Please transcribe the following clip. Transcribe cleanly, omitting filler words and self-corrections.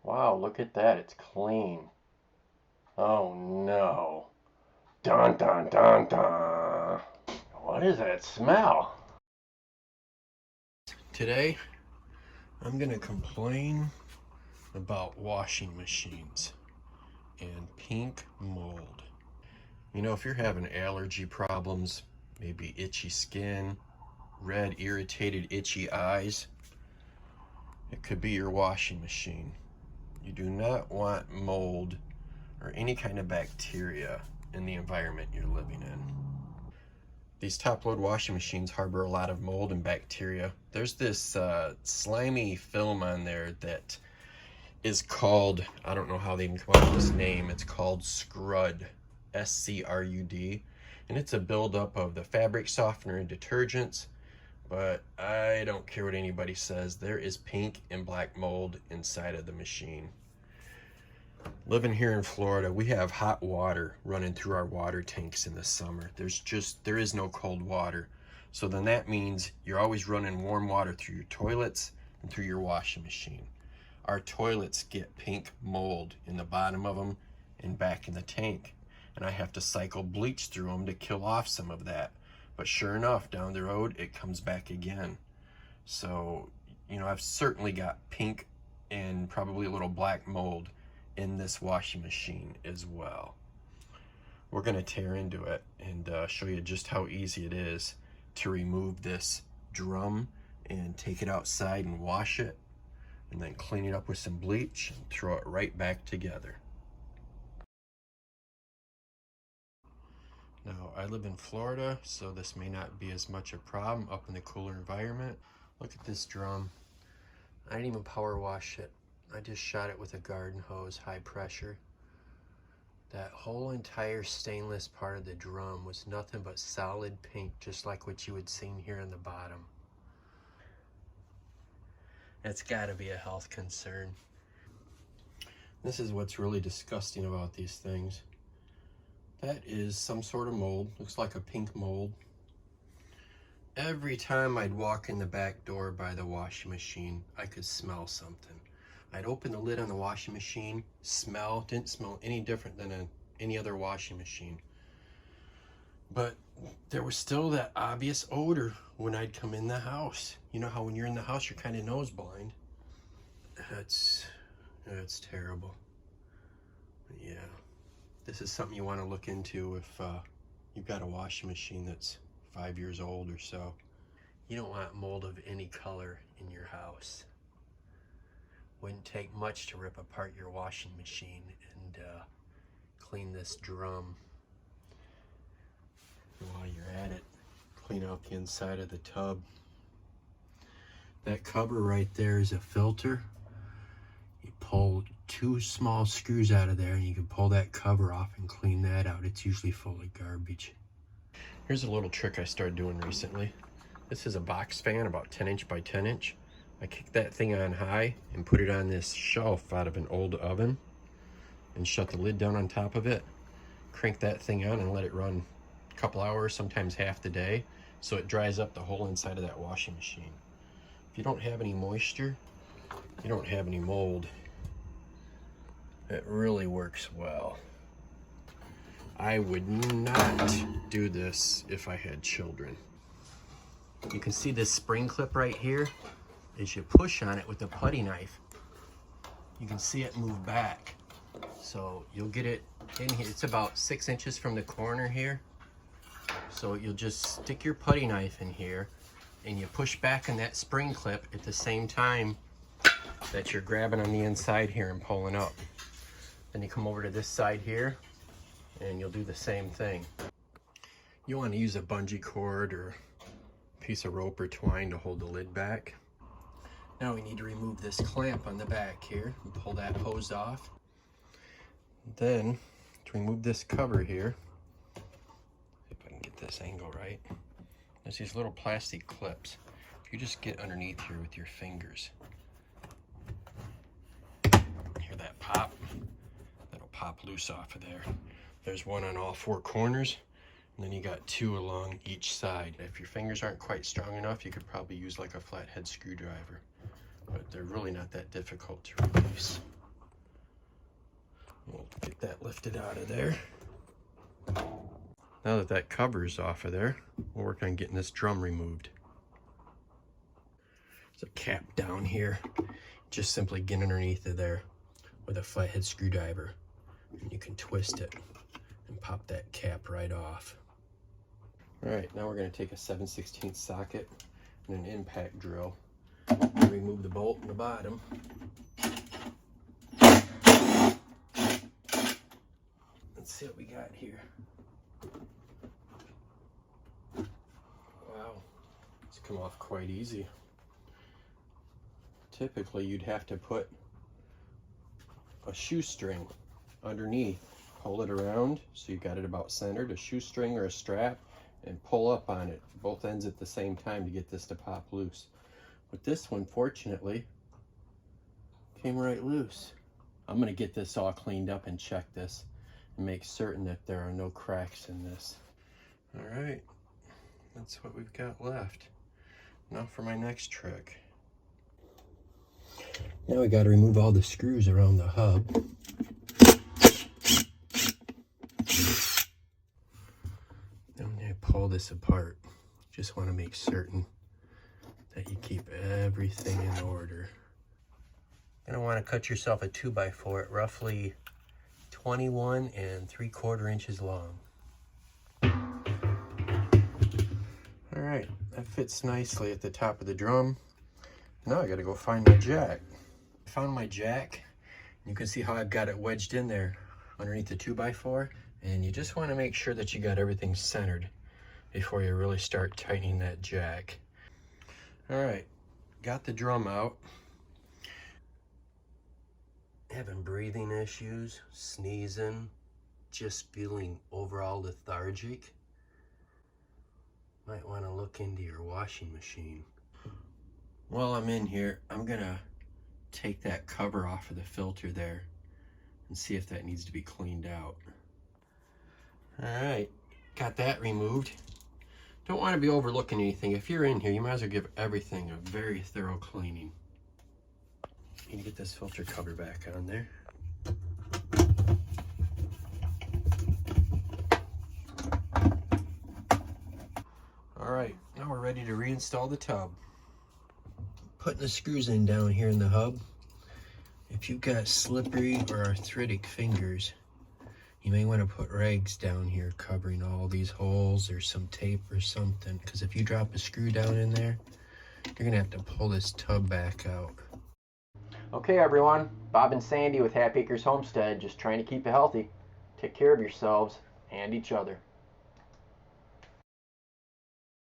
Wow, look at that. It's clean. Oh no. Dun dun dun dun. What is that smell? Today, I'm going to complain about washing machines and pink mold. You know, if you're having allergy problems, maybe itchy skin, red, irritated, itchy eyes, it could be your washing machine. You do not want mold or any kind of bacteria in the environment you're living in. These top-load washing machines harbor a lot of mold and bacteria. There's this slimy film on there that is called, I don't know how they even come up with this name, it's called Scrud, S-C-R-U-D, and it's a buildup of the fabric softener and detergents, but I don't care what anybody says, there is pink and black mold inside of the machine. Living here in Florida, we have hot water running through our water tanks in the summer. There is no cold water. So then that means you're always running warm water through your toilets and through your washing machine. Our toilets get pink mold in the bottom of them and back in the tank. And I have to cycle bleach through them to kill off some of that. But sure enough, down the road, it comes back again. So, you know, I've certainly got pink and probably a little black mold in this washing machine as well. We're going to tear into it and show you just how easy it is to remove this drum and take it outside and wash it, and then clean it up with some bleach and throw it right back together. Now, I live in Florida, so this may not be as much a problem up in the cooler environment. Look at this drum. I didn't even power wash it. I just shot it with a garden hose, high pressure. That whole entire stainless part of the drum was nothing but solid pink, just like what you had seen here on the bottom. That's gotta be a health concern. This is what's really disgusting about these things. That is some sort of mold, looks like a pink mold. Every time I'd walk in the back door by the washing machine, I could smell something. I'd open the lid on the washing machine, didn't smell any different than any other washing machine. But there was still that obvious odor when I'd come in the house. You know how when you're in the house, you're kind of nose blind. That's terrible. Yeah, this is something you want to look into if you've got a washing machine that's 5 years old or so. You don't want mold of any color in your house. Wouldn't take much to rip apart your washing machine and clean this drum. And while you're at it, clean out the inside of the tub. That cover right there is a filter. You pull 2 small screws out of there and you can pull that cover off and clean that out. It's usually full of garbage. Here's a little trick I started doing recently. This is a box fan, about 10 inch by 10 inch. I kick that thing on high and put it on this shelf out of an old oven and shut the lid down on top of it. Crank that thing on and let it run a couple hours, sometimes half the day, so it dries up the whole inside of that washing machine. If you don't have any moisture, you don't have any mold. It really works well. I would not do this if I had children. You can see this spring clip right here. As you push on it with a putty knife, you can see it move back. So you'll get it in here. It's about 6 inches from the corner here. So you'll just stick your putty knife in here and you push back on that spring clip at the same time that you're grabbing on the inside here and pulling up. Then you come over to this side here and you'll do the same thing. You want to use a bungee cord or piece of rope or twine to hold the lid back. Now we need to remove this clamp on the back here and pull that hose off. Then to remove this cover here, see if I can get this angle right. There's these little plastic clips. If you just get underneath here with your fingers, hear that pop? That'll pop loose off of there. There's one on all 4 corners, and then you got 2 along each side. If your fingers aren't quite strong enough, you could probably use like a flathead screwdriver, but they're really not that difficult to release. lift it out of there. Now that that cover's off of there, we'll work on getting this drum removed. There's a cap down here. Just simply get underneath of there with a flathead screwdriver. And you can twist it and pop that cap right off. All right, now we're going to take a 7/16 socket and an impact drill and remove the bolt in the bottom. Let's see what we got here. Wow, it's come off quite easy. Typically, you'd have to put a shoestring underneath, pull it around so you got it about centered, a shoestring or a strap, and pull up on it, both ends at the same time to get this to pop loose. But this one, fortunately, came right loose. I'm gonna get this all cleaned up and check this and make certain that there are no cracks in this. All right, that's what we've got left. Now for my next trick. Now we got to remove all the screws around the hub. Then I'm going to pull this apart. Just want to make certain that you keep everything in order. You're going to want to cut yourself a 2x4 at roughly 21 3/4 inches long. All right, that fits nicely at the top of the drum. Now I got to go find my jack. I found my jack. You can see how I've got it wedged in there underneath the 2x4. And you just want to make sure that you got everything centered before you really start tightening that jack. All right, got the drum out. Having breathing issues, sneezing, just feeling overall lethargic. Might want to look into your washing machine. While I'm in here, I'm gonna take that cover off of the filter there and see if that needs to be cleaned out. All right, got that removed. Don't want to be overlooking anything. If you're in here, you might as well give everything a very thorough cleaning. Need to get this filter cover back on there. All right, now we're ready to reinstall the tub. Putting the screws in down here in the hub. If you've got slippery or arthritic fingers, you may want to put rags down here covering all these holes or some tape or something, because if you drop a screw down in there, you're going to have to pull this tub back out. Okay everyone, Bob and Sandy with Happy Acres Homestead, just trying to keep you healthy. Take care of yourselves and each other.